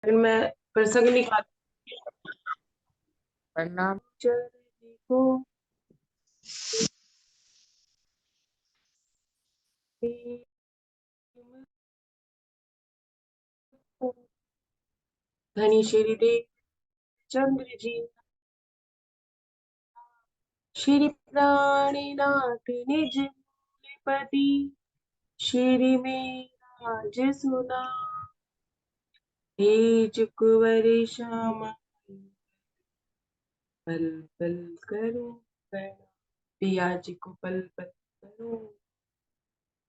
लेकिन मैं प्रसंग निकालती प्रणाम। को धनी श्री देव चंद्र जी श्री प्राणीनाथ निज पति श्री में राज सुना तेज कुंवर श्याम पल पल करो प्रणाम पिया जी को पल पल करो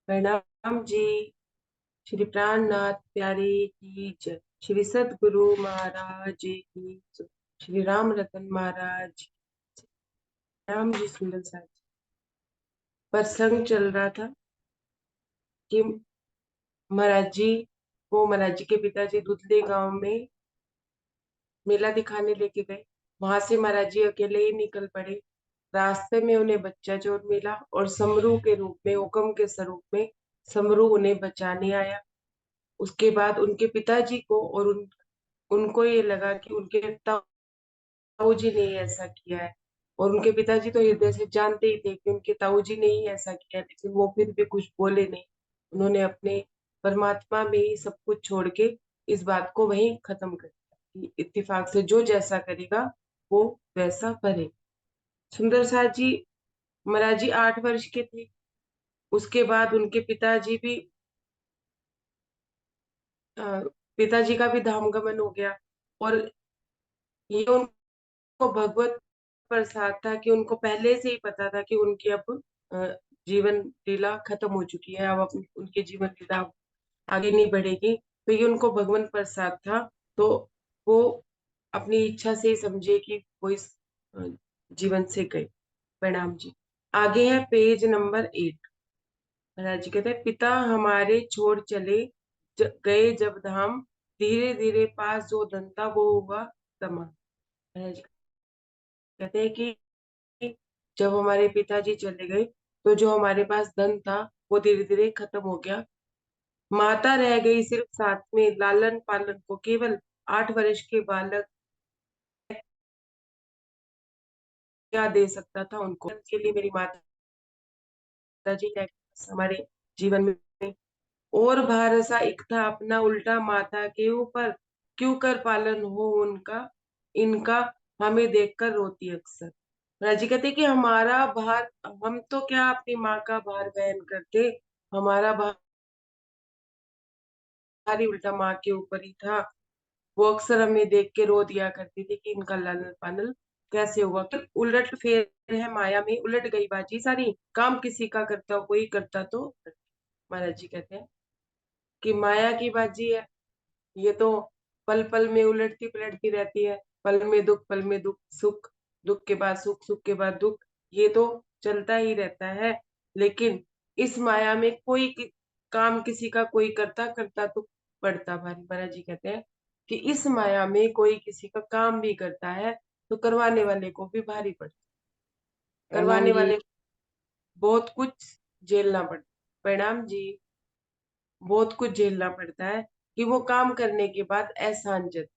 प्रणाम जी। श्री प्राणनाथ प्यारे की जय। श्री सदगुरु महाराज की जय। श्री राम रतन महाराज की जय। राम जी सुंदर साथ प्रसंग चल रहा था कि महाराज जी के पिताजी दुधले गांव में मेला दिखाने लेके गए। वहां से महाराज जी अकेले ही निकल पड़े। रास्ते में उन्हें बच्चा चोर मिला और समरू के रूप में, हुक्म के स्वरूप में समरू उन्हें बचाने आया। उसके बाद उनके पिताजी को और उनको ये लगा कि उनके ताऊजी ने ही ऐसा किया है। और उनके पिताजी तो हृदय से जानते ही थे कि उनके ताऊजी ने ही ऐसा किया, लेकिन वो फिर भी कुछ बोले नहीं। उन्होंने अपने परमात्मा में ही सब कुछ छोड़ के इस बात को वहीं खत्म कर दिया कि इत्तेफाक से जो जैसा करेगा वो वैसा भरे। सुंदर साथ जी महाराज जी 8 वर्ष के थे। उसके बाद उनके पिताजी भी अ, पिताजी का भी धाम गमन हो गया। और ये उनको भगवत प्रसाद था कि उनको पहले से ही पता था कि उनकी अब अ, जीवन लीला खत्म हो चुकी है। अब उनकी जीवन लीला आगे नहीं बढ़ेगी। तो ये उनको भगवान प्रसाद था। तो वो अपनी इच्छा से ही समझे कि वो इस अ, जीवन से गए। प्रणाम जी। आगे है पेज नंबर 8। महाराज जी कहते हैं, पिता हमारे छोड़ चले गए जब धाम, धीरे धीरे पास जो धन था वो हुआ तमाम। महाराज जी कहते हैं कि जब हमारे पिताजी चले गए तो जो हमारे पास धन था वो धीरे धीरे खत्म हो गया। माता रह गई सिर्फ साथ में लालन पालन को। केवल 8 वर्ष के बालक क्या दे सकता था उनको के लिए। मेरी माता जी है हमारे जीवन में। और भरोसा एक था अपना उल्टा माता के ऊपर, क्यों कर पालन हो उनका इनका, हमें देखकर रोती अक्सर। राजी कहते कि हमारा भार, हम तो क्या अपनी माँ का भार वहन करते, हमारा भार ही उल्टा माँ के ऊपर ही था। वो अक्सर हमें देख के रो दिया करती थी कि इनका लालन पालन कैसे होगा। कि उलट फेर है माया में, उलट गई बाजी सारी, काम किसी का करता कोई करता तो। महाराज जी कहते हैं कि माया की बाजी है ये तो, पल पल में उलटती पलटती रहती है। पल में दुख, पल में दुख, सुख, दुख के बाद सुख, सुख के बाद दुख, ये तो चलता ही रहता है। लेकिन इस माया में काम किसी का कोई करता करता तो पड़ता भारी। महाराज जी कहते हैं कि इस माया में कोई किसी का काम भी करता है तो करवाने वाले को भी भारी पड़ता। प्रणाम करवाने जी। वाले को बहुत कुछ झेलना पड़ता। प्रणाम जी। बहुत कुछ झेलना पड़ता है कि वो काम करने के बाद एहसान जताए।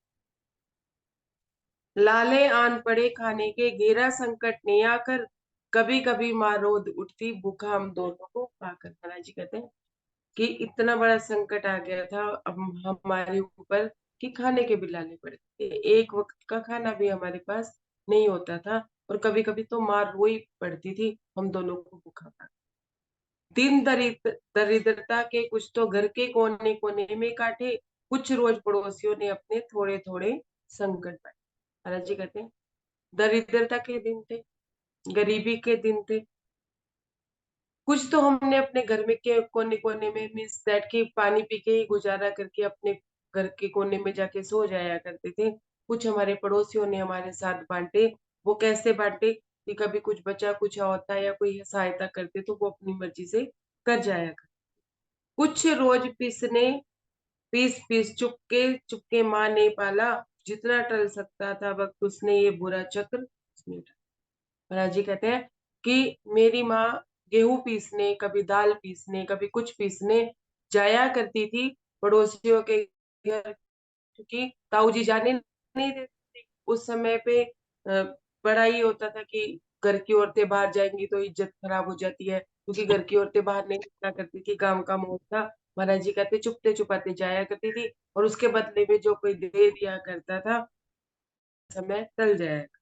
लाले आन पड़े खाने के, घेरा संकट ने आकर, कभी कभी माँ रोद उठती भूखा हम दोनों को पाकर। महाराज जी कहते हैं कि इतना बड़ा संकट आ गया था अब हमारे ऊपर कि खाने के भी लाले पड़े थे। एक वक्त का खाना भी हमारे पास नहीं होता था। और कभी कभी तो मार रोई पड़ती थी हम दोनों को भूखा पाकर। दिन दरिद्रता के कुछ तो घर के कोने कोने में काटे, कुछ रोज पड़ोसियों ने अपने थोड़े थोड़े संकट पाए। महाराज जी कहते हैं दरिद्रता के दिन थे, गरीबी के दिन थे। कुछ तो हमने अपने घर में के कोने कोने में मीन्स दैट की पानी पी के ही गुजारा करके अपने घर के कोने में जाके सो जाया करते थे। कुछ हमारे पड़ोसियों ने हमारे साथ बांटे। वो कैसे बांटे कि कभी कुछ बचा कुछ होता या कोई सहायता करते तो वो अपनी मर्जी से कर जाया कर। कुछ रोज पीसने पीस पीस चुपके माँ ने पाला, जितना टल सकता था वक्त उसने ये बुरा चक्र उसने टाला। महाराज जी कहते हैं कि मेरी माँ गेहूं पीसने, कभी दाल पीसने, कभी कुछ पीसने जाया करती थी पड़ोसियों के घर। क्योंकि ताऊ जी जाने नहीं देते थे। उस समय पे बड़ा ही होता था कि घर की औरतें बाहर जाएंगी तो इज्जत खराब हो जाती है, क्योंकि घर की औरतें बाहर नहीं निकला करती थी, काम का माहौल था। महाराज जी कहते चुपते चुपाते जाया करती थी, और उसके बदले में जो कोई दे दिया करता था, समय टल जाएगा।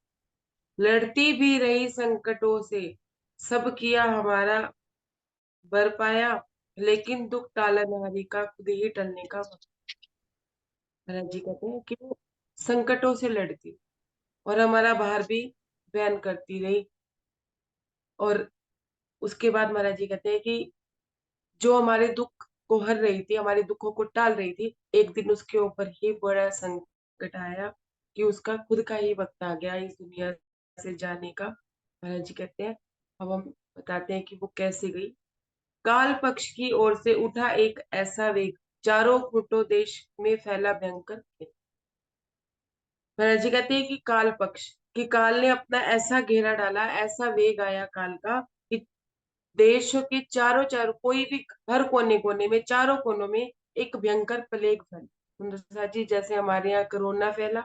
लड़ती भी रही संकटों से, सब किया हमारा बर पाया, लेकिन दुख टालन हारी का खुद ही टलने का वक्त। महाराज जी कहते हैं कि वो संकटों से लड़ती और हमारा बाहर भी बयान करती रही। और उसके बाद महाराज जी कहते हैं कि जो हमारे दुख को हर रही थी, हमारे दुखों को टाल रही थी, एक दिन उसके ऊपर ही बड़ा संकट आया कि उसका खुद का ही वक्त आ गया इस दुनिया से जाने का। महाराज जी कहते हैं, अब हम बताते हैं कि वो कैसे गई। काल पक्ष की ओर से उठा एक ऐसा वेग, चारों फुटों देश में फैला भयंकर खेद। महाराज जी कहते हैं कि काल पक्ष, कि काल ने अपना ऐसा घेरा डाला, ऐसा वेग आया काल का कि देश के चारों चारों कोई भी, हर कोने कोने में, चारों कोनों में एक भयंकर प्लेग फैला। सुंदर जी, जैसे हमारे यहाँ कोरोना फैला,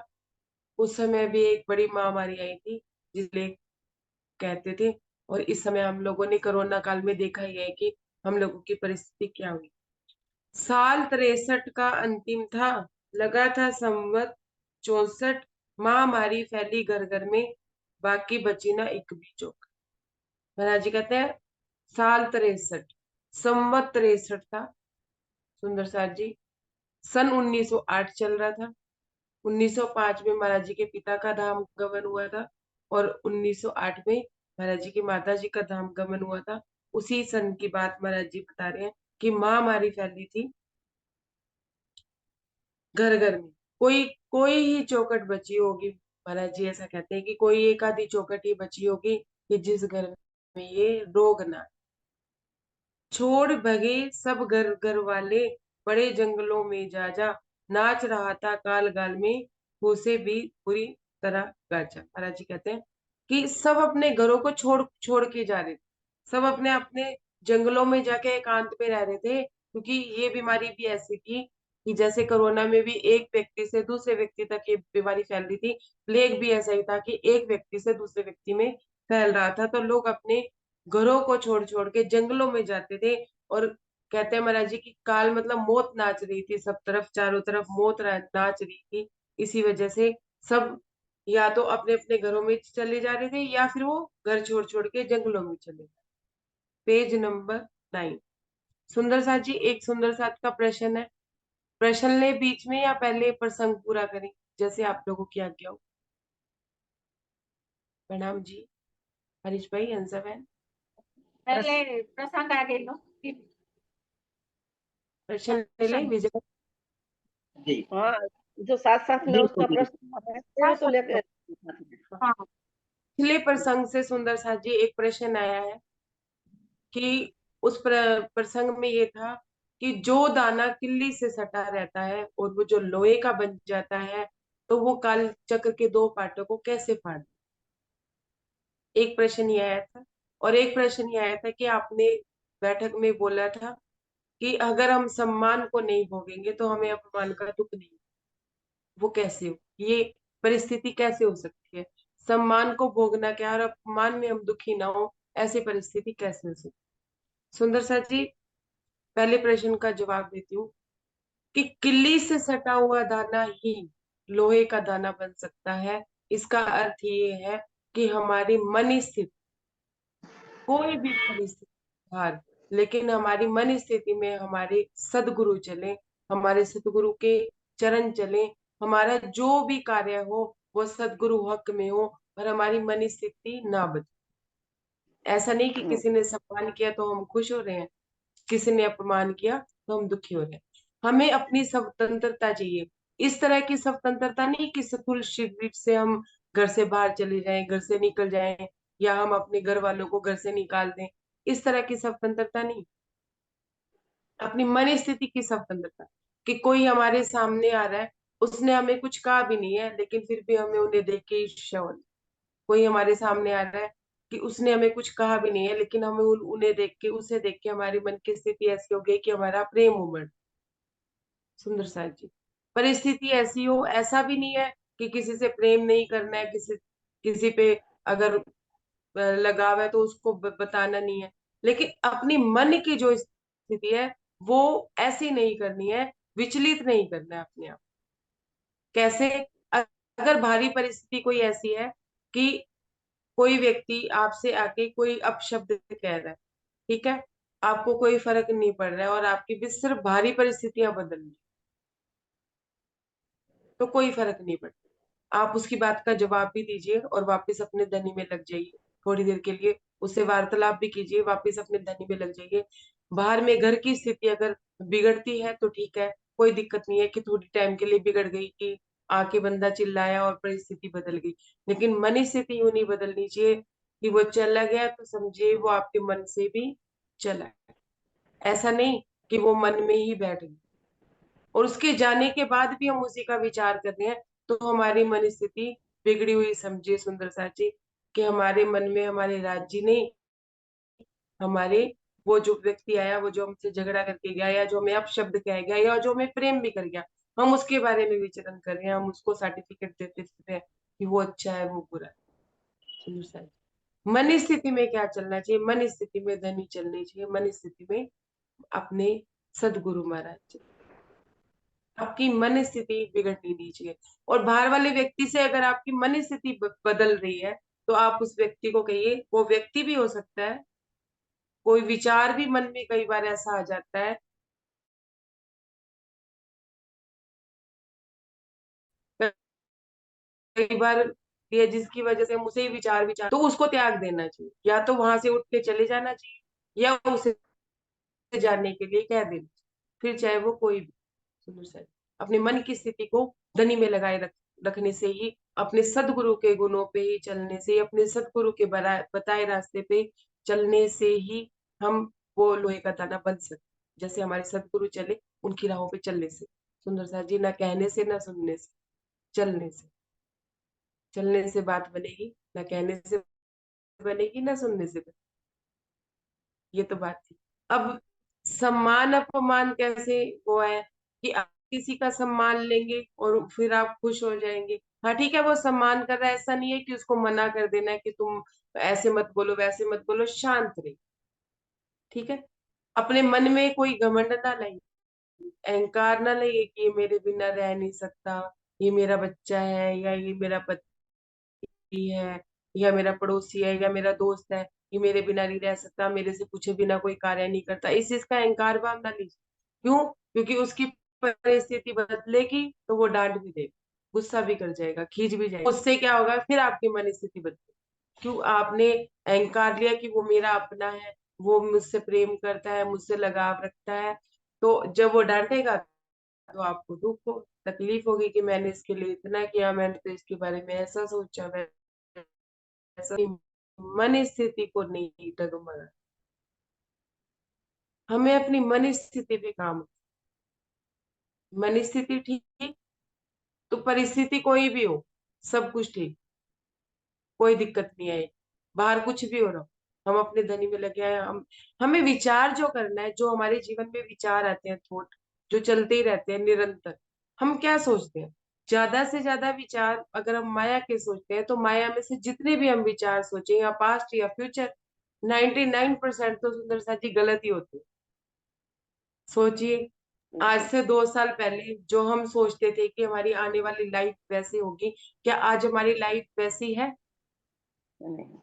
उस समय भी एक बड़ी महामारी आई थी जिसले कहते थे। और इस समय हम लोगों ने कोरोना काल में देखा ही है कि हम लोगों की परिस्थिति क्या हुई। साल 63 का अंतिम था, लगा था संवत 64, महामारी फैली घर घर में, बाकी बची ना एक भी चौक। महाराज जी कहते हैं साल 63, संवत 63 था सुंदर साथ जी, सन 1908 चल रहा था। 1905 में महाराज जी के पिता का धाम गमन हुआ था, और 1908 में महाराज जी की माता जी का धाम गमन हुआ था। उसी सन की बात महाराज जी बता रहे हैं कि महामारी फैली थी घर घर में, कोई कोई ही चौखट बची होगी। महाराज जी ऐसा कहते हैं कि कोई एक आधी चौखट ही बची होगी कि जिस घर में ये रोग ना। छोड़ भगे सब घर घर वाले, बड़े जंगलों में जा जा, नाच रहा था काल गाल में, उसे भी बुरी तरह गाजा। महाराज जी कहते हैं कि सब अपने घरों को छोड़ छोड़ के जा रहे थे, सब अपने अपने जंगलों में जाके एकांत में रह रहे थे, क्योंकि ये बीमारी भी ऐसी थी कि जैसे कोरोना में भी एक व्यक्ति से दूसरे व्यक्ति तक ये बीमारी फैल रही थी, प्लेग भी ऐसा ही था कि एक व्यक्ति से दूसरे व्यक्ति में फैल रहा था। तो लोग अपने घरों को छोड़ छोड़ के जंगलों में जाते थे। और कहते हैं महाराज जी की काल मतलब मौत नाच रही थी सब तरफ, चारों तरफ मौत नाच रही थी। इसी वजह से सब या तो अपने अपने घरों में चले जा रहे थे, या फिर वो घर छोड़ छोड़ के जंगलों में चले गए। Page number 9। सुंदर साथ जी, एक सुंदर साथ का प्रश्न है, प्रश्न ले बीच में या पहले प्रसंग पूरा करें, जैसे आप लोगों की आज्ञा हो। प्रणाम जी। हरीश भाई, अंसा बहन, पहले प्रसंग आगे लो। प्रश्न ले लें विजय जी हाँ, जो साथ साथ में उसका बिल्कुल प्रश्न है वो तो लेके। हाँ, पिछले प्रसंग से सुंदर साथ जी एक प्रश्न आया है कि उस प्रसंग में ये था कि जो दाना किल्ली से सटा रहता है और वो जो लोहे का बन जाता है, तो वो काल चक्र के दो पार्टों को कैसे फाड़। एक प्रश्न ये आया था, और एक प्रश्न ये आया था कि आपने बैठक में बोला था कि अगर हम सम्मान को नहीं भोगेंगे तो हमें अपमान का दुख नहीं। वो कैसे हो, ये परिस्थिति कैसे हो सकती है? सम्मान को भोगना क्या और अपमान में हम दुखी ना हो, ऐसी परिस्थिति कैसे हो सकती। सुंदर सा जी, पहले प्रश्न का जवाब देती हूँ कि किल्ली से सटा हुआ दाना ही लोहे का दाना बन सकता है। इसका अर्थ ये है कि हमारी मन स्थिति, कोई भी परिस्थिति हार, लेकिन हमारी मन स्थिति में हमारे सदगुरु चले, हमारे सदगुरु के चरण चले, हमारा जो भी कार्य हो वो सदगुरु हक में हो, और हमारी मन स्थिति ना बदले। ऐसा नहीं कि किसी ने सम्मान किया तो हम खुश हो रहे हैं, किसी ने अपमान किया तो हम दुखी हो रहे हैं। हमें अपनी स्वतंत्रता चाहिए। इस तरह की स्वतंत्रता नहीं कि स्थूल शरीर से हम घर से बाहर चले जाएं, घर से निकल जाएं, या हम अपने घर वालों को घर से निकाल दें। इस तरह की स्वतंत्रता नहीं, अपनी मन स्थिति की स्वतंत्रता, कि कोई हमारे सामने आ रहा है, उसने हमें कुछ कहा भी नहीं है लेकिन फिर भी हमें उन्हें देख के ईर्ष्या हो रही। कोई हमारे सामने आ रहा है कि उसने हमें कुछ कहा भी नहीं है, लेकिन हमें उन्हें देख के, उसे देख के हमारी मन की स्थिति ऐसी हो गई कि हमारा प्रेम उमड़। सुंदर साथ जी, परिस्थिति ऐसी हो, ऐसा भी नहीं है कि किसी से प्रेम नहीं करना है, किसी किसी पे अगर लगाव है तो उसको बताना नहीं है, लेकिन अपनी मन की जो स्थिति है वो ऐसी नहीं करनी है, विचलित नहीं करना है अपने आप। कैसे? अ- अगर भारी परिस्थिति कोई ऐसी है कि कोई व्यक्ति आपसे आके कोई अपशब्द कह रहा है, ठीक है, आपको कोई फर्क नहीं पड़ रहा है और आपकी भी सिर्फ भारी परिस्थितियां बदल रही, तो कोई फर्क नहीं पड़ता, आप उसकी बात का जवाब भी दीजिए और वापस अपने धनी में लग जाइए। थोड़ी देर के लिए उससे वार्तालाप भी कीजिए, वापस अपने धनी में लग जाइए। बाहर में घर की स्थिति अगर बिगड़ती है तो ठीक है, कोई दिक्कत नहीं है कि थोड़ी टाइम के लिए बिगड़ गई, कि आके बंदा चिल्लाया और परिस्थिति बदल गई, लेकिन मन स्थिति यूं नहीं बदलनी चाहिए कि वो चला गया तो समझिए वो आपके मन से भी चला गया। ऐसा नहीं कि वो मन में ही बैठ गया और उसके जाने के बाद भी हम उसी का विचार कर रहे हैं, तो हमारी मन स्थिति बिगड़ी हुई समझिए सुंदर साची, कि हमारे मन में हमारे राज्य नहीं, हमारे वो जो व्यक्ति आया, वो जो हमसे झगड़ा करके गया या जो हमें अपशब्द कह गया या जो हमें प्रेम भी कर गया, हम उसके बारे में विचरण कर रहे हैं, हम उसको सर्टिफिकेट देते फिर हैं कि वो अच्छा है वो बुरा है। सुंदर साची, मन स्थिति में क्या चलना चाहिए? मन स्थिति में धनी चलनी चाहिए, मन स्थिति में अपने सदगुरु महाराज, आपकी मन स्थिति बिगड़नी नहीं चाहिए। और बाहर वाले व्यक्ति से अगर आपकी मन स्थिति बदल रही है तो आप उस व्यक्ति को कहिए, वो व्यक्ति भी हो सकता है, कोई विचार भी मन में कई बार ऐसा आ जाता है, कई बार ये जिसकी वजह से हम उसे ही विचार तो उसको त्याग देना चाहिए, या तो वहां से उठ के चले जाना चाहिए या उसे जाने के लिए कह देना चाहिए, फिर चाहे वो कोई भी। सुनो सर, अपने मन की स्थिति को धनी में लगाए रखने से ही, अपने सदगुरु के गुणों पे ही चलने से, अपने सदगुरु के बताए रास्ते पे चलने से ही हम वो लोहे का दाना बन सकते, जैसे हमारे सदगुरु चले उनकी राहों पे चलने से। सुंदर साथ जी, ना कहने से ना सुनने से, चलने से। चलने से बात बनेगी, ना कहने से बनेगी ना सुनने से बनेगी। ये तो बात थी। अब सम्मान अपमान कैसे वो है कि आप किसी का सम्मान लेंगे और फिर आप खुश हो जाएंगे, हाँ ठीक है वो सम्मान कर रहा है, ऐसा नहीं है कि उसको मना कर देना है कि तुम ऐसे मत बोलो वैसे मत बोलो, शांत रहे, ठीक है। अपने मन में कोई घमंड ना लाइए, अहंकार ना लाइए कि ये मेरे बिना रह नहीं सकता, ये मेरा बच्चा है या ये मेरा है या मेरा पड़ोसी है या मेरा दोस्त है, ये मेरे बिना नहीं रह सकता, मेरे से पूछे बिना कोई कार्य नहीं करता, इस चीज का अहंकार भाव ना लीजिए। क्यों? क्योंकि उसकी परिस्थिति बदलेगी तो वो डांट भी देगा, गुस्सा भी कर जाएगा, खींच भी जाएगा, उससे क्या होगा फिर आपकी मन स्थिति बदलेगी। क्यों? आपने अहंकार लिया कि वो मेरा अपना है, वो मुझसे प्रेम करता है, मुझसे लगाव रखता है, तो जब वो डांटेगा तो आपको दुख हो, तकलीफ होगी कि मैंने इसके लिए इतना किया, मैंने तो इसके बारे में ऐसा सोचा, ऐसा नहीं। मन स्थिति को नहीं डगमगा, हमें अपनी मन स्थिति पे काम, मन स्थिति ठीक तो परिस्थिति कोई भी हो, सब कुछ ठीक, कोई दिक्कत नहीं आएगी। बाहर कुछ भी हो रहा हो, हम अपने धनी में लगे हैं, हम हमें विचार जो करना है, जो हमारे जीवन में विचार आते हैं, थॉट जो चलते ही रहते हैं निरंतर, हम क्या सोचते हैं? ज्यादा से ज्यादा विचार अगर हम माया के सोचते हैं तो माया में से जितने भी हम विचार सोचें, या पास्ट या फ्यूचर, 99% तो सुंदर साथी गलत ही होते हैं। सोचिए, आज से 2 साल पहले जो हम सोचते थे कि हमारी आने वाली लाइफ वैसी होगी, क्या आज हमारी लाइफ वैसी है? नहीं।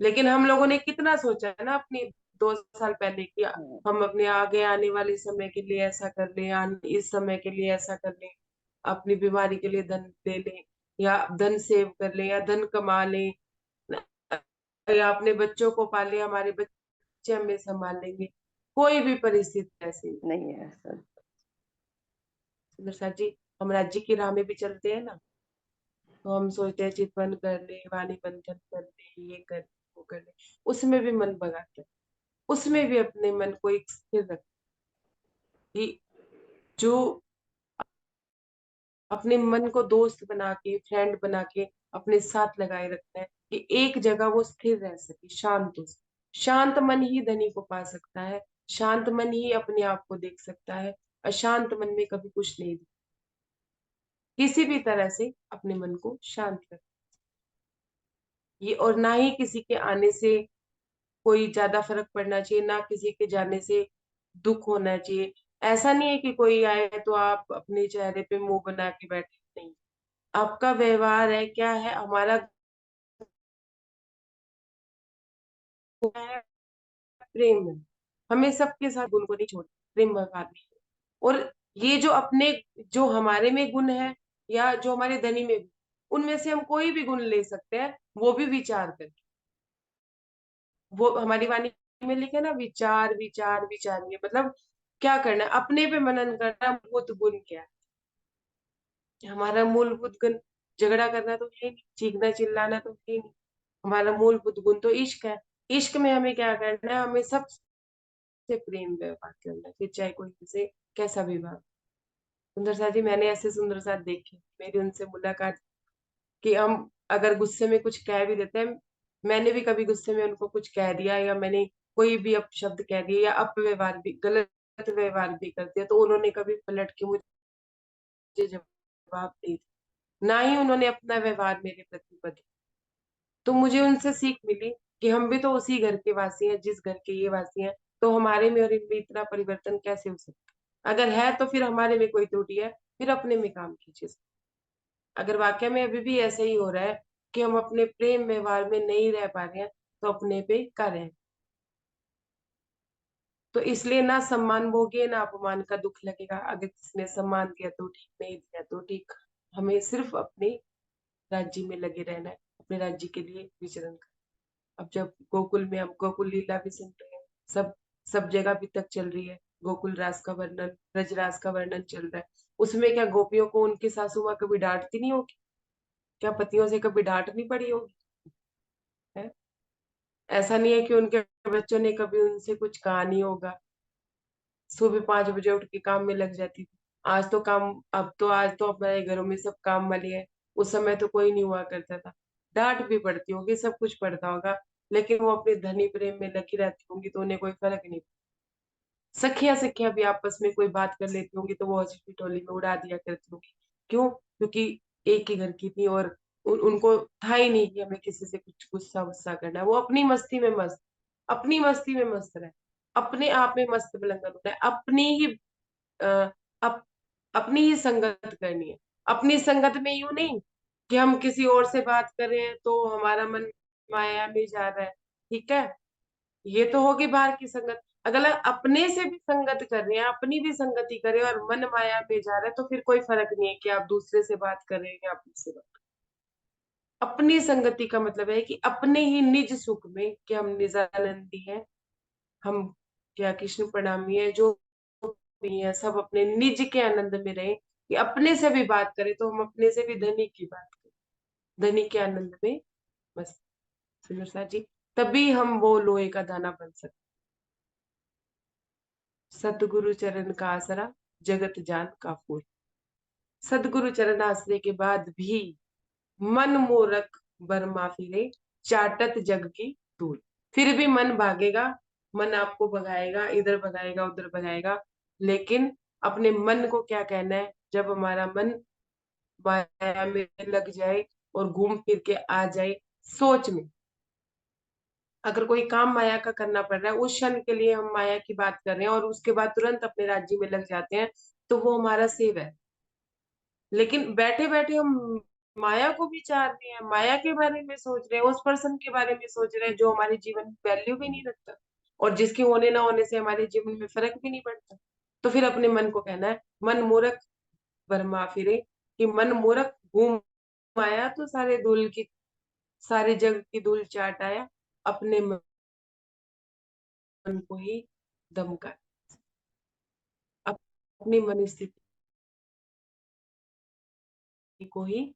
लेकिन हम लोगों ने कितना सोचा है ना अपनी 2 साल पहले कि हाँ, हम अपने आगे आने वाले समय के लिए ऐसा कर लें, इस समय के लिए ऐसा कर लें, अपनी बीमारी के लिए धन ले लें, या धन सेव कर लें, या धन कमा लें, या अपने बच्चों को पाले, हमारे बच्चे हमें संभाल लेंगे। कोई भी परिस्थिति ऐसी नहीं। नहीं है सर। सुंदर साथ जी, हम राज्य की राह में भी चलते हैं ना, तो हम सोचते हैं चितवन कर ले, वाणी बंधन कर ले, ये कर ले, वो कर ले, उसमें भी मन भगाता है, उसमें भी अपने मन को एक स्थिर रख, कि जो अपने मन को दोस्त बना के, फ्रेंड बना के अपने साथ लगाए रखना है, कि एक जगह वो स्थिर रह सके, शांत हो सके। शांत मन ही धनी को पा सकता है, शांत मन ही अपने आप को देख सकता है, अशांत मन में कभी कुछ नहीं दिखता। किसी भी तरह से अपने मन को शांत कर ये, और ना ही किसी के आने से कोई ज्यादा फर्क पड़ना चाहिए, ना किसी के जाने से दुख होना चाहिए। ऐसा नहीं है कि कोई आए तो आप अपने चेहरे पे मुंह बना के बैठे, नहीं। आपका व्यवहार है क्या है, हमारा है प्रेम है। हमें सबके साथ गुण को नहीं छोड़ना, प्रेम व्यवहार में। और ये जो अपने, जो हमारे में गुण है या जो हमारे धनी में, उनमें से हम कोई भी गुण ले सकते हैं, वो भी विचार करके। वो हमारी वाणी में लिखे ना, विचार विचार विचारिए, मतलब क्या करना है, अपने पे मनन करना, मूलभूत गुण क्या है हमारा मूलभूत गुण। झगड़ा करना तो है नहीं, चीखना चिल्लाना तो है नहीं। हमारा मूलभूत गुण तो इश्क है। इश्क में हमें क्या करना है, हमें सबसे प्रेम व्यवहार करना है, फिर चाहे कोई हमसे कैसा भी बात। सुंदर साथ जी, मैंने ऐसे सुंदर साथ देखे, मेरी उनसे मुलाकात, कि हम अगर गुस्से में कुछ कह भी देते हैं, मैंने भी कभी गुस्से में उनको कुछ कह दिया, या मैंने कोई भी अपशब्द कह दिया या अपव्यवहार भी, गलत व्यवहार भी कर दिया, तो उन्होंने कभी पलट के मुझे जवाब नहीं दिया, ना ही उन्होंने अपना व्यवहार मेरे प्रति बदला। तो मुझे उनसे सीख मिली कि हम भी तो उसी घर के वासी हैं जिस घर के ये वासी हैं, तो हमारे में और इनमें इतना परिवर्तन कैसे हो सकता है? अगर है तो फिर हमारे में कोई त्रुटि है, फिर अपने में काम कीजिए। अगर वाकई में अभी भी ऐसा ही हो रहा है कि हम अपने प्रेम व्यवहार में नहीं रह पा रहे हैं, तो अपने पे करें। तो इसलिए ना सम्मान भोगिए ना अपमान का दुख लगेगा। अगर किसने सम्मान दिया तो ठीक, नहीं दिया तो ठीक। हमें सिर्फ अपने राज्य में लगे रहना है, अपने राज्य के लिए विचरण करना। अब जब गोकुल में हम गोकुल लीला भी सुन रहे हैं, सब सब जगह भी तक चल रही है, गोकुल रास का वर्णन, ब्रजरास का वर्णन चल रहा है। उसमें क्या गोपियों को उनकी सासू माँ कभी डांटती नहीं होगी? क्या पतियों से कभी डांट नहीं पड़ी होगी? है? ऐसा नहीं है कि उनके बच्चों ने कभी उनसे कुछ कहा नहीं होगा। सुबह 5 बजे उठ के काम में लग जाती थी। आज तो काम, अब तो आज तो अपने घरों में सब काम वाली है। उस समय तो कोई नहीं हुआ करता था। डांट भी पड़ती होगी, सब कुछ पड़ता होगा, लेकिन वो अपने धनी प्रेम में लगी रहती होंगी, तो उन्हें कोई फर्क नहीं। सखियां सखियां भी आपस में कोई बात कर लेती होंगी तो वो हंसी ठिठोली में उड़ा दिया करती होंगी। क्यों? क्योंकि एक ही घर की थी, और उनको था ही नहीं कि हमें किसी से कुछ गुस्सा गुस्सा करना है। वो अपनी मस्ती में मस्त, अपनी मस्ती में मस्त रहे, अपने आप में मस्त मलंगन होता है, अपनी ही अ, अप, अपनी ही संगत करनी है। अपनी संगत में यूं नहीं कि हम किसी और से बात कर रहे हैं तो हमारा मन माया में जा रहा है। ठीक है, ये तो होगी बाहर की संगत। अगर अपने से भी संगत कर रहे हैं, अपनी भी संगति करें और मन माया में जा रहा है, तो फिर कोई फर्क नहीं है कि आप दूसरे से बात कर रहे हैं या अपने से बात। अपनी संगति का मतलब है कि अपने ही निज सुख में, कि हम निजानंदी हैं, हम क्या कृष्ण प्रणामी है, जो भी है सब अपने निज के आनंद में रहे। कि अपने से भी बात करें तो हम अपने से भी धनी की बात करें, धनी के आनंद में बस। सुनो साथ जी, तभी हम वो लोहे का दाना बन सकते। सतगुरु चरण का आसरा, जगत जान का फूल। सदगुरु चरण आसरे के बाद भी मन मूरख बरमा फिरे, चाटत जग की धूल। फिर भी मन भागेगा, मन आपको भगाएगा, इधर भगाएगा उधर भगाएगा। लेकिन अपने मन को क्या कहना है, जब हमारा मन माया में लग जाए और घूम फिर के आ जाए सोच में, अगर कोई काम माया का करना पड़ रहा है, उस क्षण के लिए हम माया की बात कर रहे हैं और उसके बाद तुरंत अपने राज्य में लग जाते हैं, तो वो हमारा सेव है। लेकिन बैठे बैठे हम माया को भी चाह रहे हैं, माया के बारे में सोच रहे हैं, उस पर्सन के बारे में सोच रहे हैं जो हमारे जीवन में वैल्यू भी नहीं रखता, और जिसके होने ना होने से हमारे जीवन में फर्क भी नहीं पड़ता। तो फिर अपने मन को कहना है, मन मूर्ख भरमा फिरे, कि मन मूर्ख घूम आया तो सारे धूल की, सारे जग की धूल चाट आया, अपने मन को ही दम कर, अपनी मन स्थिति को ही।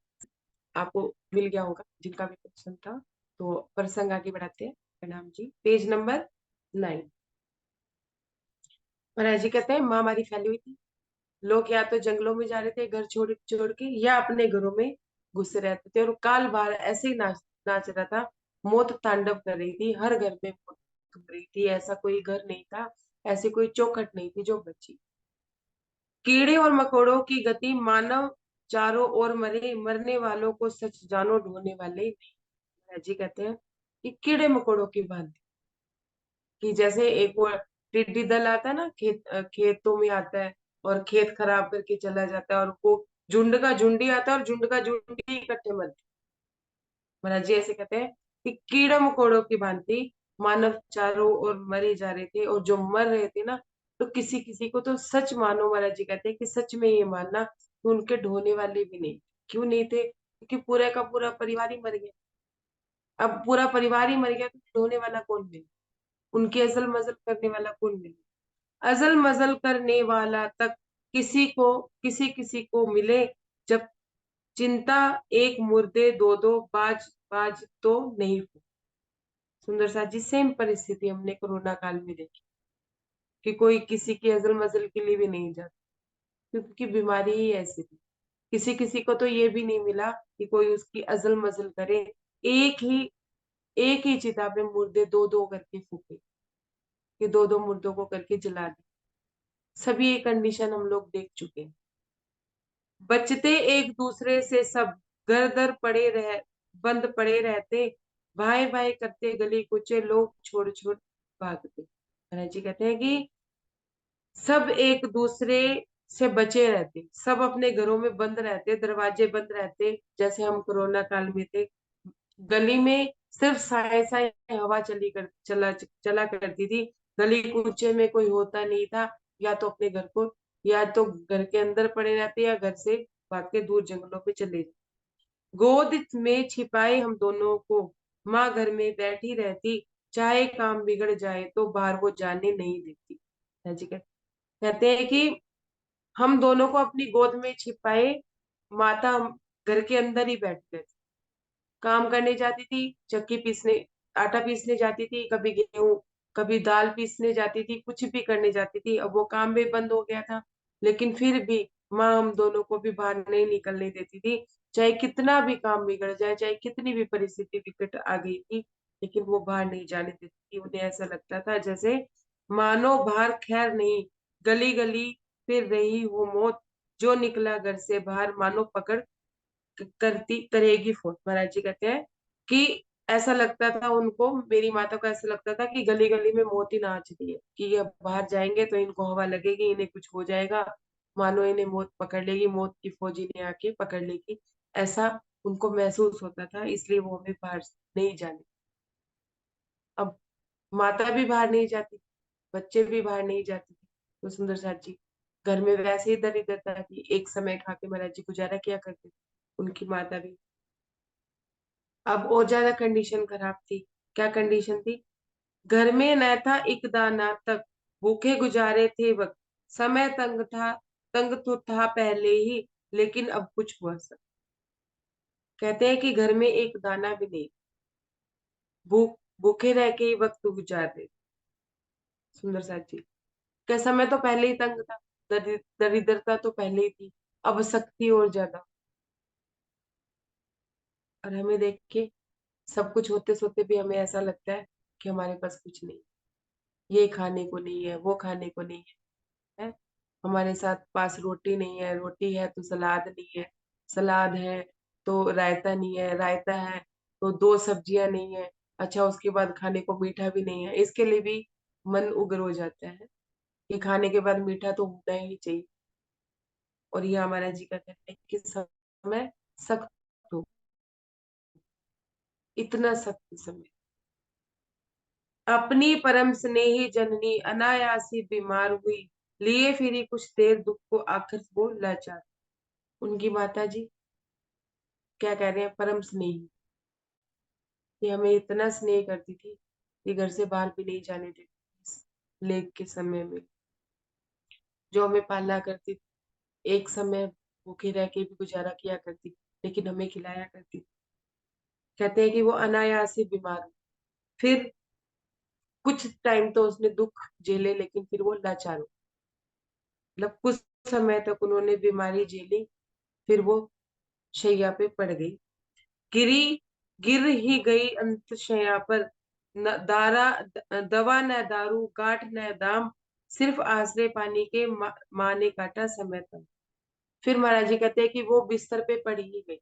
आपको मिल गया होगा जिनका भी क्वेश्चन था। तो प्रसंग आगे बढ़ाते हैं। प्रणाम जी, पेज नंबर 9। महाराज जी कहते हैं, महामारी फैली हुई थी। लोग या तो जंगलों में जा रहे थे घर छोड़ छोड़ के, या अपने घरों में घुसे रहते थे, और काल बाहर ऐसे ही नाच नाच रहा था। मौत तांडव कर रही थी, हर घर में मौत घूम रही थी। ऐसा कोई घर नहीं था, ऐसी कोई चौखट नहीं थी जो बची। कीड़े और मकोड़ों की गति मानव चारों ओर मरे, मरने वालों को सच जानो, ढोने वाले नहीं। महाराज जी कहते हैं कि कीड़े मकोड़ों की भांति, कि जैसे एक वो टिड्डी दल आता है ना, खेतों में आता है और खेत खराब करके चला जाता है, और वो झुंड का झुंड ही आता है और झुंड का झुंड ही इकट्ठे मरते हैं। महाराज जी ऐसे कहते हैं कि कीड़ा मकोड़ों की भांति मानव चारों ओर मरे जा रहे थे, और जो मर रहे थे ना, तो किसी किसी को तो सच मानो, महाराज जी कहते हैं कि सच में ये मानना कि उनके ढोने वाले भी नहीं। क्यों नहीं थे? क्योंकि पूरा का पूरा परिवार ही मर गया। अब पूरा परिवार ही मर गया तो ढोने वाला कौन मिले? उनकी अजल मजल करने वाला कौन मिले? अजल मजल करने वाला तक किसी किसी को मिले, जब चिंता एक मुर्दे दो दो, बाज बाज तो नहीं। सुंदर सा जी सेम परिस्थिति हमने कोरोना काल में देखी, कि कोई किसी की अजल मजल के लिए भी नहीं जाता, क्योंकि बीमारी ही ऐसी थी। किसी किसी को तो ये भी नहीं मिला कि कोई उसकी अजल मजल करे। एक ही एक ही चिता पे मुर्दे दो दो करके फूके, कि दो दो मुर्दों को करके जला दे। सभी ये कंडीशन हम लोग देख चुके हैं। बचते एक दूसरे से सब, घर दर पड़े रह बंद पड़े रहते, भाई भाई करते गली कुचे, लोग छोड़ छोड़ भागते। महाराज जी कहते हैं कि सब एक दूसरे से बचे रहते, सब अपने घरों में बंद रहते, दरवाजे बंद रहते। जैसे हम कोरोना काल में थे, गली में सिर्फ साए साए हवा चला करती थी। गली कूचे में कोई होता नहीं था, या तो अपने घर को, या तो घर के अंदर पड़े रहते, या घर से भाग के दूर जंगलों में चले जाते। गोद में छिपाए हम दोनों को, माँ घर में बैठी रहती, चाहे काम बिगड़ जाए तो बाहर वो जाने नहीं देती। हाँ जी, कहते हैं कि हम दोनों को अपनी गोद में छिपाए, माता घर के अंदर ही बैठ गए। काम करने जाती थी, चक्की पीसने, आटा पीसने जाती थी, कभी गेहूं, कभी दाल पीसने जाती थी, कुछ भी करने जाती थी। अब वो काम भी बंद हो गया था, लेकिन फिर भी माँ हम दोनों को भी बाहर नहीं निकलने देती थी। चाहे कितना भी काम बिगड़ जाए, चाहे कितनी भी परिस्थिति विकट आ गई थी, लेकिन वो बाहर नहीं जाने देती थी। उन्हें ऐसा लगता था जैसे मानो बाहर खैर नहीं, गली गली फिर रही हो मौत, जो निकला घर से बाहर मानो पकड़ करती करेगी फोन। महाराज जी कहते हैं कि ऐसा लगता था उनको, मेरी माता को ऐसा लगता था कि गली गली में मौत ही नाच रही है, कि ये बाहर जाएंगे तो इनको हवा लगेगी, इन्हें कुछ हो जाएगा, मानो इन्हें मौत पकड़ लेगी, मौत की फौजी ने आके पकड़ लेगी। ऐसा उनको महसूस होता था, इसलिए वो हमें बाहर नहीं जाने। अब माता भी बाहर नहीं जाती, बच्चे भी बाहर नहीं जाते थे, तो सुंदर साथ जी घर में वैसे ही दरिद्रता थी, एक समय खा के महाराज जी गुजारा किया करते थे, उनकी माता भी। अब और ज्यादा कंडीशन खराब थी। क्या कंडीशन थी? घर में न था एक दाना तक, भूखे गुजारे थे वक्त, समय तंग तो था पहले ही, लेकिन अब कुछ हुआ सब। कहते हैं कि घर में एक दाना भी नहीं, भूखे रह के ही वक्त गुजार रहे। सुंदर साथ जी क्या, समय तो पहले ही तंग था, दरिद्रता तो पहले ही थी, अब सख्ती और ज्यादा। और हमें देख के सब कुछ होते सोते भी हमें ऐसा लगता है कि हमारे पास कुछ नहीं, ये खाने को नहीं है, वो खाने को नहीं है। हमारे साथ पास रोटी नहीं है, रोटी है तो सलाद नहीं है, सलाद है तो रायता नहीं है, रायता है तो दो सब्जियां नहीं है। अच्छा, उसके बाद खाने को मीठा भी नहीं है, इसके लिए भी मन उग्र हो जाता है कि खाने के बाद मीठा तो होना ही चाहिए। और ये हमारा जी का कहना है कि समय सख्त हो, इतना सख्त समय। अपनी परम स्नेही जननी अनायासी बीमार हुई, लिए फिरी कुछ देर दुख को, आखिर वो लाचार। उनकी माता जी क्या कह रहे हैं, परम स्नेही, कि हमें इतना स्नेह करती थी कि घर से बाहर भी नहीं जाने देती इस लेख के समय में, जो हमें पालना करती थी। एक समय भूखे रह के भी गुजारा किया करती, लेकिन हमें खिलाया करती। कहते हैं कि वो अनायास ही बीमार हुई, फिर कुछ टाइम तो उसने दुख झेले, लेकिन फिर वो लाचार हुई। मतलब कुछ समय तक उन्होंने बीमारी झेली, फिर वो शैया पे पड़ गई, गिरी गिर ही गई अंत शैया पर। न दारा दवा न दारू, गांठ न दाम, सिर्फ आसरे पानी के, माँ ने काटा समय तक। फिर महाराज जी कहते हैं कि वो बिस्तर पे पड़ी ही गई,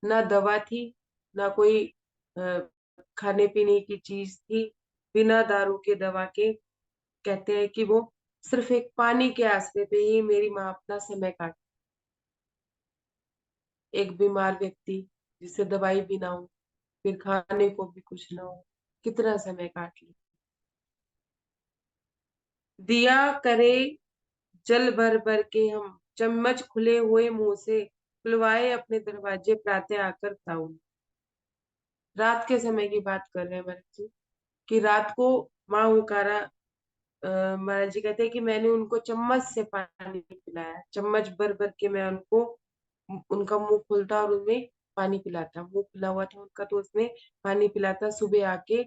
ना दवा थी, ना कोई खाने पीने की चीज थी, बिना दारू के दवा के। कहते हैं कि वो सिर्फ एक पानी के आसरे पे ही मेरी माँ अपना समय काट, एक बीमार व्यक्ति जिसे दवाई भी ना हो, फिर खाने को भी कुछ ना हो, कितना समय काट ले। दिया करे जल भर भर के हम, चम्मच खुले हुए मुंह से खुलवाए अपने दरवाजे प्रातः आकर ताऊ। रात के समय की बात कर रहे हैं महाराज जी, कि रात को माँ उकारा, महाराज जी कहते हैं कि मैंने उनको चम्मच से पानी पिलाया, चम्मच भर भर के मैं उनको, उनका मुंह खुलता और उनमें पानी पिलाता, मुंह खुला हुआ था उनका तो उसमें पानी पिलाता। सुबह आके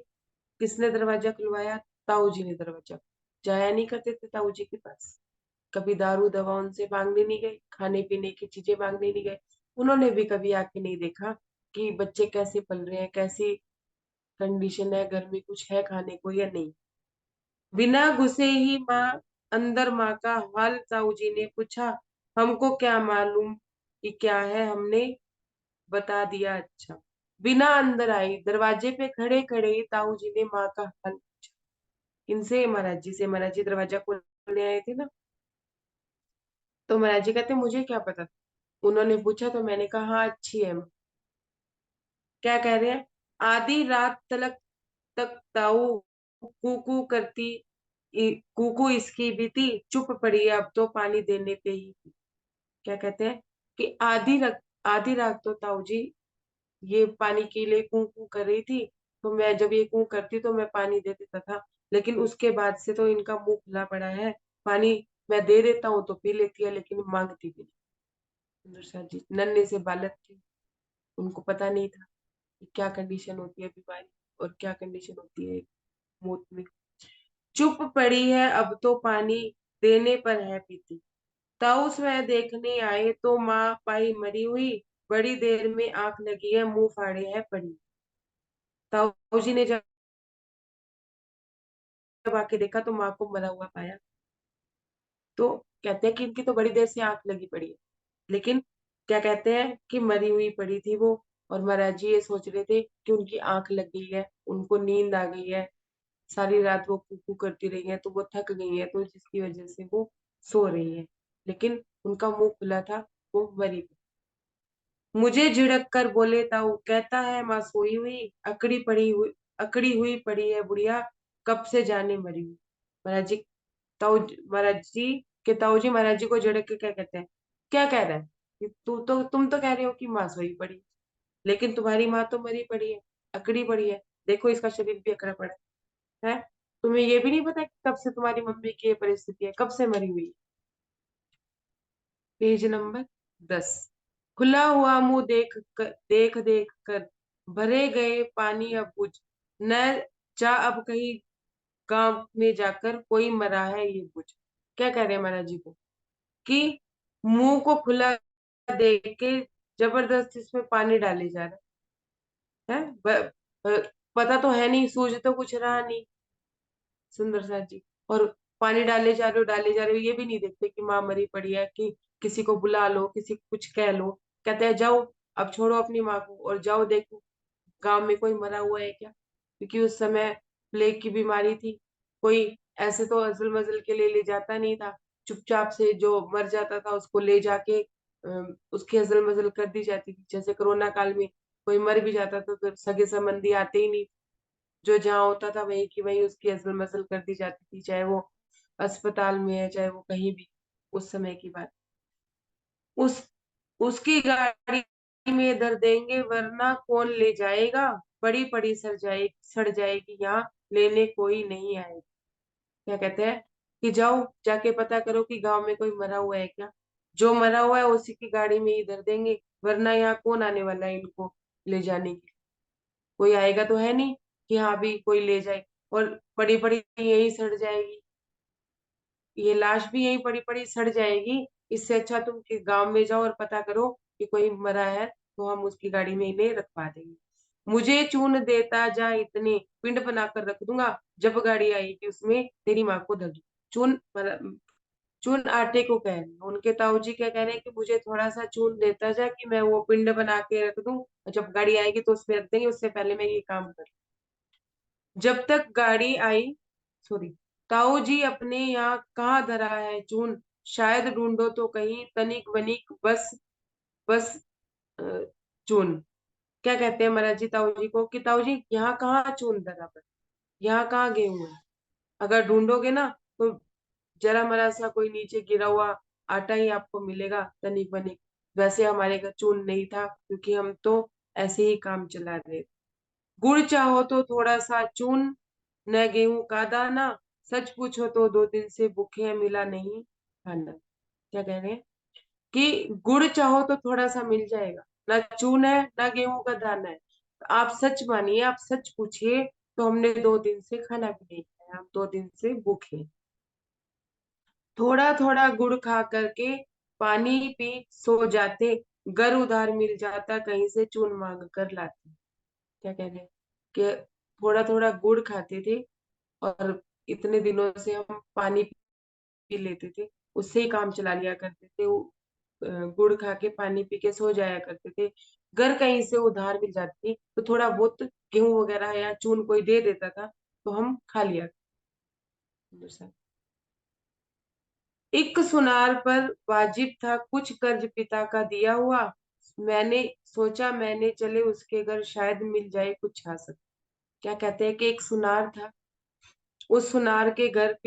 किसने दरवाजा खुलवाया? ताऊ जी ने दरवाजा। जाया नहीं करते थे ताऊ जी के पास, कभी दारू दवा उनसे मांगने नहीं गए, खाने पीने की चीजें मांगने नहीं गए। उन्होंने भी कभी आके नहीं देखा कि बच्चे कैसे पल रहे हैं, कैसी कंडीशन है, घर में कुछ है खाने को या नहीं। बिना घुसे ही माँ अंदर, माँ का हाल ताऊ जी ने पूछा, हमको क्या मालूम कि क्या है, हमने बता दिया अच्छा। बिना अंदर आई, दरवाजे पे खड़े खड़े ही ताऊ जी ने माँ का हाल पूछा। इनसे महाराज जी से, महाराज जी दरवाजा खोलने आए थे ना, तो महाराज जी कहते मुझे क्या पता था। उन्होंने पूछा तो मैंने कहा हाँ अच्छी है माँ। क्या कह रहे हैं? आधी रात तक ताऊ कू करती, कूकू इसकी भी थी, चुप पड़ी है अब तो पानी देने पे ही। क्या कहते हैं कि आधी रात तो ताऊ जी ये पानी के लिए कू कर रही थी, तो मैं जब ये कू करती तो मैं पानी दे देता था, लेकिन उसके बाद से तो इनका मुंह खुला पड़ा है, पानी मैं दे देता हूँ तो पी लेती है, लेकिन मांगती भी नहीं। सुंदर सा जी नन्हे से बालक थे, उनको पता नहीं था कि क्या कंडीशन होती है बीमारी, और क्या कंडीशन होती है मौत में। चुप पड़ी है अब तो पानी देने पर है पीती, ताऊ स्वयं देखने आए तो माँ पाई मरी हुई, बड़ी देर में आंख लगी है मुंह फाड़े है पड़ी। ताऊ जी ने जब आके देखा तो माँ को मरा हुआ पाया। तो कहते हैं कि इनकी तो बड़ी देर से आंख लगी पड़ी है, लेकिन क्या कहते हैं कि मरी हुई पड़ी थी वो। और महाराज जी ये सोच रहे थे कि उनकी आंख लग गई है, उनको नींद आ गई है, सारी रात वो कुकू करती रही है तो वो थक गई है, तो जिसकी वजह से वो सो रही है, लेकिन उनका मुंह खुला था, वो मरी थी। मुझे झिड़क कर बोले ताऊ, कहता है माँ सोई हुई, अकड़ी हुई पड़ी है बुढ़िया, कब से जाने मरी हुई। महाराज जी, ताऊ महाराज जी के ताऊ जी महाराज जी को झिड़क के क्या कहते हैं, क्या कह रहा है कि तुम तो कह रहे हो कि माँ सोई पड़ी, लेकिन तुम्हारी माँ तो मरी पड़ी है, अकड़ी पड़ी है, देखो इसका शरीर भी अकड़ा पड़ा है। तुम्हें ये भी नहीं पता कि कब से तुम्हारी मम्मी की ये परिस्थिति है, कब से मरी हुई है। Page number 10। खुला हुआ मुंह देख देख कर भरे गए पानी अब बुझ, न जा अब कहीं गांव में जाकर कोई मरा है ये बुझ। क्या कह रहे हैं महाराज जी को कि मुंह को खुला देख के जबरदस्ती इसमें पानी डाले जा रहा है, पता तो है नहीं, सूझ तो कुछ रहा नहीं। सुंदर सा जी, और पानी डाले जा रहे हो, ये भी नहीं देखते कि माँ मरी पड़ी है, कि किसी को बुला लो, किसी को कुछ कह लो। कहते हैं जाओ, अब छोड़ो अपनी माँ को और जाओ देखो गांव में कोई मरा हुआ है क्या, क्योंकि उस समय प्लेग की बीमारी थी, कोई ऐसे तो अजल मजल के लिए ले जाता नहीं था, चुपचाप से जो मर जाता था उसको ले जाके उसकी अजल मजल कर दी जाती थी। जैसे कोरोना काल में कोई मर भी जाता था तो सगे संबंधी आते ही नहीं, जो जहाँ होता था वहीं की वहीं उसकी अजल मसल कर दी जाती थी, चाहे वो अस्पताल में है चाहे वो कहीं भी। उस समय की बात, उस उसकी गाड़ी में धर देंगे वरना कौन ले जाएगा, पड़ी पड़ी सड़ जाएगी यहाँ, लेने कोई नहीं आएगा। क्या कहते हैं कि जाओ जाके पता करो कि गांव में कोई मरा हुआ है क्या, जो मरा हुआ है उसी की गाड़ी में ही धर देंगे, वरना यहाँ कौन आने वाला है इनको ले जाने के लिए, कोई आएगा तो है नहीं कि हाँ भी कोई ले जाए, और पड़ी पड़ी यही सड़ जाएगी, ये लाश भी यही पड़ी पड़ी सड़ जाएगी। इससे अच्छा तुम कि गांव में जाओ और पता करो कि कोई मरा है, तो हम उसकी गाड़ी में इन्हें रखवा देंगे। मुझे चून देता जा इतने पिंड बनाकर रख दूंगा, जब गाड़ी आएगी उसमें तेरी माँ को धर दूं। चून चून आटे को कह रहे हैं। उनके ताऊ जी क्या कह रहे हैं कि मुझे थोड़ा सा चून देता जा कि मैं वो पिंड बना के रख दूं, और जब गाड़ी आएगी तो उसमें रख देंगे, उससे पहले मैं ये काम कर। जब तक गाड़ी आई, सॉरी, ताऊ जी अपने यहाँ कहाँ धरा है चून, शायद ढूंढो तो कहीं तनिक बनिक बस, बस अ, चून। क्या कहते हैं महाराज जी ताऊ जी को कि ताऊ जी यहाँ कहाँ चून धरा पर, यहाँ कहाँ गेहूं है, अगर ढूंढोगे ना तो जरा मरा सा कोई नीचे गिरा हुआ आटा ही आपको मिलेगा तनिक बनिक। वैसे हमारे घर चून नहीं था, क्योंकि हम तो ऐसे ही काम चला रहे थे। गुड़ चाहो तो थोड़ा सा चून, न गेहूं का दाना, सच पूछो तो 2 दिन से भूखे हैं, मिला नहीं खाना। क्या कह रहे हैं कि गुड़ चाहो तो थोड़ा सा मिल जाएगा, ना चून है ना गेहूं का दाना है, तो आप सच मानिए, आप सच पूछिए, तो हमने 2 दिन से खाना भी नहीं खाया, हम 2 दिन से भूखे हैं। थोड़ा थोड़ा गुड़ खा करके पानी पी सो जाते, घर उधार मिल जाता कहीं से चून मांग कर लाते। क्या कह रहे हैं कि थोड़ा थोड़ा गुड़ खाते थे, और इतने दिनों से हम पानी पी लेते थे, उससे ही काम चला लिया करते थे। वो गुड़ खा के पानी पी के सो जाया करते थे। घर कहीं से उधार मिल जाती तो थोड़ा बहुत गेहूं वगैरह या चून कोई दे देता था, तो हम खा लिया करते। एक सुनार पर वाजिब था कुछ कर्ज पिता का दिया हुआ, मैंने सोचा मैंने चले उसके घर शायद मिल जाए कुछ हासिल। क्या कहते हैं कि एक सुनार था, उस सुनार के घर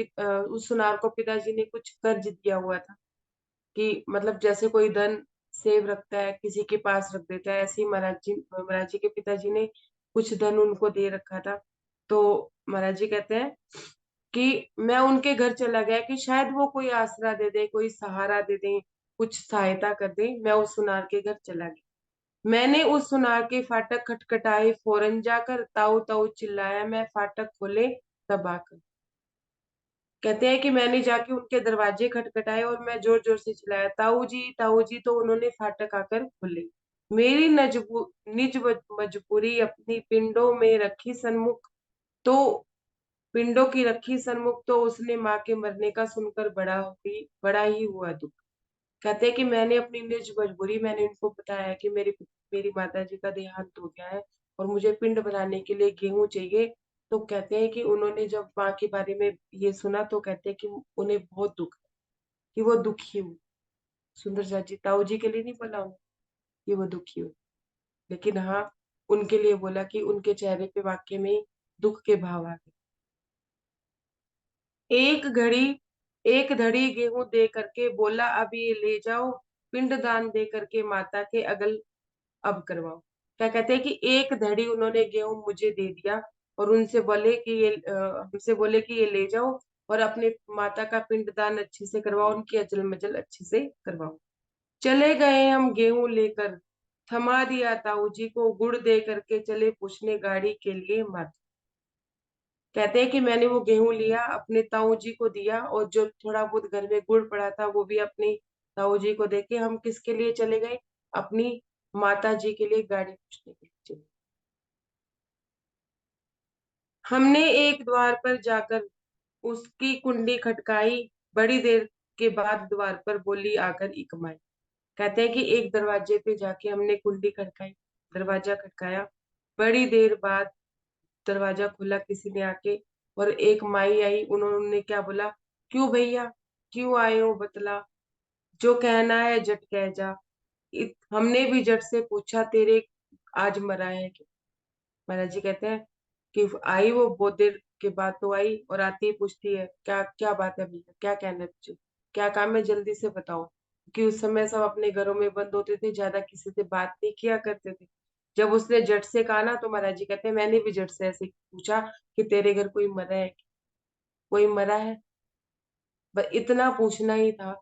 उस सुनार को पिताजी ने कुछ कर्ज दिया हुआ था, कि मतलब जैसे कोई धन सेव रखता है किसी के पास रख देता है, ऐसे ही महाराज जी के पिताजी ने कुछ धन उनको दे रखा था। तो महाराज जी कहते हैं कि मैं उनके घर चला गया कि शायद वो कोई आसरा दे दे, कोई सहारा दे दे, कुछ सहायता कर दे। मैं उस सुनार के घर चला गया, मैंने उस सुनार के फाटक खटखटाए, फौरन जाकर ताऊ ताऊ चिल्लाया, मैं फाटक खोले तब आकर। कहते हैं कि मैंने जाके उनके दरवाजे खटखटाए और मैं जोर जोर से चिल्लाया, ताऊ जी, तो उन्होंने फाटक आकर खोले। मेरी मजबूरी अपनी पिंडों में रखी सन्मुख, तो पिंडों की रखी सन्मुख, तो उसने माँ के मरने का सुनकर बड़ा ही हुआ दुख। कहते हैं कि मैंने अपनी निज मजबूरी, मैंने उनको बताया कि मेरी मेरी माता जी का देहांत हो गया है और मुझे पिंड बनाने के लिए गेहूं चाहिए। तो कहते हैं कि उन्होंने जब माँ के बारे में ये सुना, तो कहते हैं कि उन्हें बहुत दुख है, कि वो दुखी हुई। सुंदर सा जी ताऊ जी के लिए नहीं बोला उन्होंने कि वो दुखी हुई, लेकिन हाँ, उनके लिए बोला कि उनके चेहरे पे वाकई में दुख के भाव आ गए। एक घड़ी एक धड़ी गेहूं दे करके बोला, अब ये ले जाओ, पिंडदान दे करके माता के अगल अब करवाओ। क्या कहते हैं कि एक धड़ी उन्होंने गेहूं मुझे दे दिया, और उनसे बोले कि ये हमसे बोले कि ये ले जाओ और अपने माता का पिंडदान अच्छे से करवाओ, उनकी अजल मजल अच्छे से करवाओ। चले गए हम गेहूं लेकर, थमा दिया ताऊ जी को, गुड़ दे करके चले पूछने गाड़ी के लिए माता। कहते हैं कि मैंने वो गेहूं लिया, अपने ताऊ जी को दिया, और जो थोड़ा बहुत घर में गुड़ पड़ा था वो भी अपनी ताऊ जी को देके हम किसके लिए चले गए, अपनी माता जी के लिए गाड़ी पूछने के लिए चले। हमने एक द्वार पर जाकर उसकी कुंडी खटकाई, बड़ी देर के बाद द्वार पर बोली आकर इकमाई। कहते हैं कि एक दरवाजे पे जाके हमने कुंडी खटकाई, दरवाजा खटकाया, बड़ी देर बाद दरवाजा खुला किसी ने आके, और एक माई आई, उन्होंने क्या बोला, क्यों भैया, क्यों आए हो बतला, जो कहना है झट कह जा। हमने भी झट से पूछा, तेरे आज मरा है क्या। महाराज जी कहते हैं कि आई वो बहुत देर के बाद तो आई, और आती ही पूछती है, क्या क्या बात है भैया, क्या कहना है तुझे, क्या काम है, जल्दी से बताओ। कि उस समय सब अपने घरों में बंद होते थे, ज्यादा किसी से बात नहीं किया करते थे। जब उसने जट से कहा ना, तो महाराज जी कहते हैं मैंने भी जट से ऐसे ही पूछा कि तेरे घर कोई मरा है, कोई मरा है, बस इतना पूछना ही था।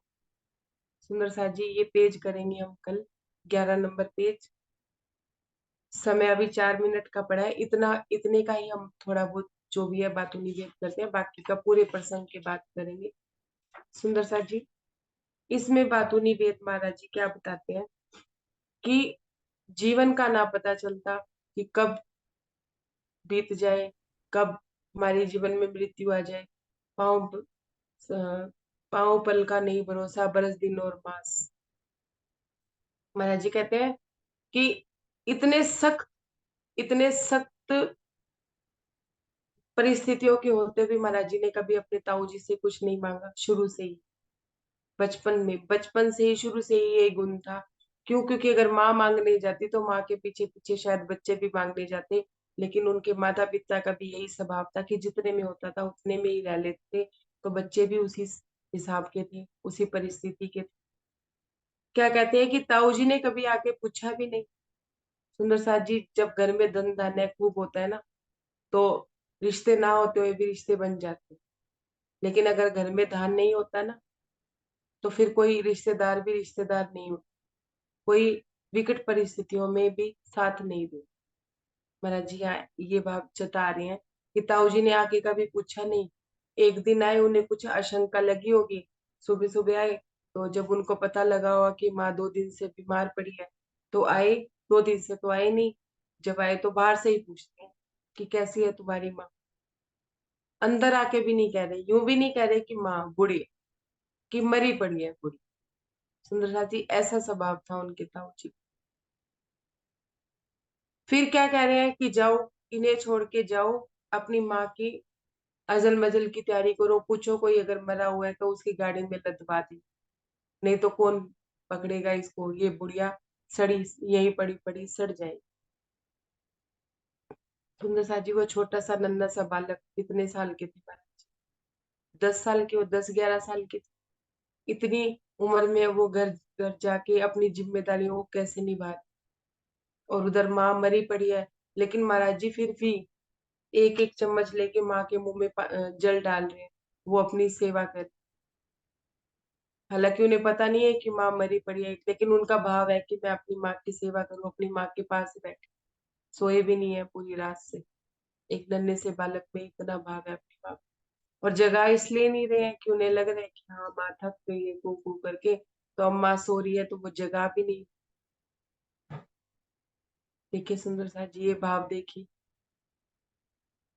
सुंदर सा जी ये पेज करेंगे हम कल, 11 नंबर पेज। समय अभी 4 मिनट का पड़ा है, इतना इतने का ही हम थोड़ा बहुत जो भी है बातों निवेद करते हैं, बाकी का पूरे प्रसंग की बात करेंगे। सुंदर सा जी इसमें बातों निवेद महाराज जी क्या बताते हैं कि जीवन का ना पता चलता कि कब बीत जाए, कब हमारे जीवन में मृत्यु आ जाए, पाँव पाँव पल का नहीं भरोसा, बरस दिन और मास। महाराज जी कहते हैं कि इतने सख्त इतने सख्त परिस्थितियों के होते हुए महाराज जी ने कभी अपने ताऊ जी से कुछ नहीं मांगा, शुरू से ही। बचपन से ही, शुरू से ही ये गुण था। क्यों? क्योंकि अगर माँ मांगने जाती तो माँ के पीछे पीछे शायद बच्चे भी मांगने जाते। लेकिन उनके माता पिता का भी यही स्वभाव था कि जितने में होता था उतने में ही रह लेते थे। तो बच्चे भी उसी हिसाब के थे, उसी परिस्थिति के थे। क्या कहते हैं कि ताऊ जी ने कभी आके पूछा भी नहीं। सुंदर साथ जी, जब घर में धन धान्य खूब होता है ना, तो रिश्ते ना होते हुए भी रिश्ते बन जाते हैं। लेकिन अगर घर में धान नहीं होता ना, तो फिर कोई रिश्तेदार भी रिश्तेदार नहीं होता। कोई विकट परिस्थितियों में भी साथ नहीं दे। महाराज जी यहाँ ये बात जता रहे हैं कि ताऊ जी ने आके कभी पूछा नहीं। एक दिन आए, उन्हें कुछ आशंका लगी होगी, सुबह सुबह आए। तो जब उनको पता लगा होगा कि माँ 2 दिन से बीमार पड़ी है, तो आए। 2 दिन से तो आए नहीं। जब आए तो बाहर से ही पूछते हैं कि कैसी है तुम्हारी माँ। अंदर आके भी नहीं कह रहे, यूं भी नहीं कह रहे कि माँ बूढ़ी है, कि मरी पड़ी है बूढ़ी। सुंदर साथ जी, ऐसा स्वभाव था उनके ताऊ जी। फिर क्या कह रहे हैं कि जाओ, इन्हें छोड़ के जाओ, अपनी माँ की अजल मजल की तैयारी करो। पूछो कोई अगर मरा हुआ है तो उसकी गाड़ी में लदवा दे, नहीं तो कौन पकड़ेगा इसको, ये बुढ़िया सड़ी यही पड़ी पड़ी सड़ जाएगी। सुंदर साथ जी, वो छोटा सा नन्हा सा बालक, कितने साल के थे महाराज? 10 साल के, वो 10-11 साल के थे। इतनी उम्र में वो घर घर जाके अपनी जिम्मेदारियों को कैसे निभा रहे। और उधर माँ मरी पड़ी है। लेकिन महाराज जी फिर भी एक एक चम्मच लेके माँ के मुंह में जल डाल रहे हैं। वो अपनी सेवा कर। हालांकि उन्हें पता नहीं है कि माँ मरी पड़ी है, लेकिन उनका भाव है कि मैं अपनी माँ की सेवा करूं, अपनी माँ के पास ही बैठे। सोए भी नहीं है पूरी रात से। एक नन्हे से बालक में इतना भाव है अपनी माँ को। और जगा इसलिए नहीं रहे हैं कि उन्हें लग रहा है कि हाँ माँ थक गई है कू कू करके, तो अब माँ सो रही है, तो वो जगा भी नहीं। देखिए सुंदर साथ जी, ये भाव देखिए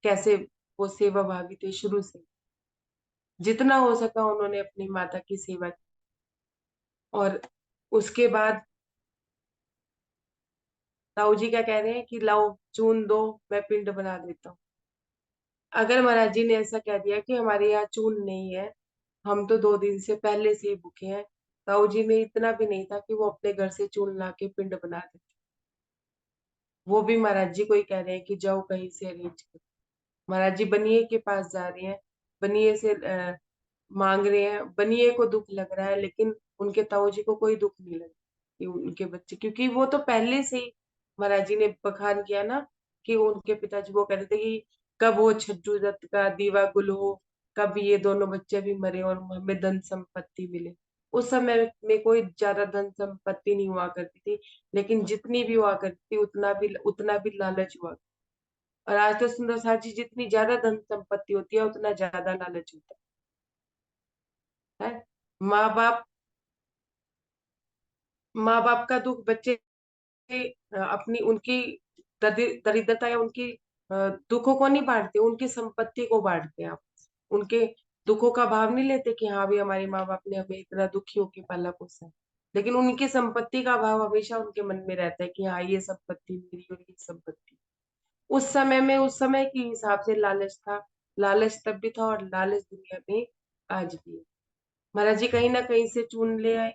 कैसे वो सेवा भावी थे शुरू से। जितना हो सका उन्होंने अपनी माता की सेवा की। और उसके बाद ताऊ जी क्या कह रहे हैं कि लाओ चून दो, मैं पिंड बना देता हूँ। अगर महाराज जी ने ऐसा कह दिया कि हमारे यहाँ चून नहीं है, हम तो 2 दिन से पहले से ही भूखे हैं, ताऊ जी में इतना भी नहीं था कि वो अपने घर से चून ला के पिंड बना देते। वो भी महाराज जी को ही कह रहे हैं कि जाओ कहीं से अरेंज करो। महाराज जी बनिए के पास जा रहे हैं, बनिए से मांग रहे हैं। बनिए को दुख लग रहा है, लेकिन उनके ताऊ जी को कोई दुख नहीं लगा कि उनके बच्चे, क्योंकि वो तो पहले से ही महाराज जी ने बखान किया ना कि उनके पिताजी वो कह रहे थे कि कब वो छज्जू दत्त का दीवा गुल हो, कब ये दोनों बच्चे भी मरे और हमें धन संपत्ति मिले। उस समय में कोई ज्यादा धन संपत्ति नहीं हुआ करती थी, लेकिन जितनी भी हुआ करती थी उतना भी लालच हुआ। और आज तो सुंदर साथ जी, जितनी ज्यादा धन संपत्ति होती है उतना ज्यादा लालच होता है। माँ बाप माँ बाप का दुख बच्चे अपनी उनकी दरिद्रता या उनकी दुखों को नहीं बांटते, उनकी संपत्ति को बांटते हैं आप। उनके दुखों का भाव नहीं लेते कि हाँ भी हमारे माँ बाप ने हमें इतना दुखी होकर पाला पोसा है। लेकिन उनकी संपत्ति का भाव हमेशा उनके मन में रहता है कि हाँ ये संपत्ति मेरी और ये संपत्ति। उस समय में उस समय के हिसाब से लालच था। लालच तब भी था और लालच दुनिया में आज भी है। महाराज जी कहीं ना कहीं से चून ले आए।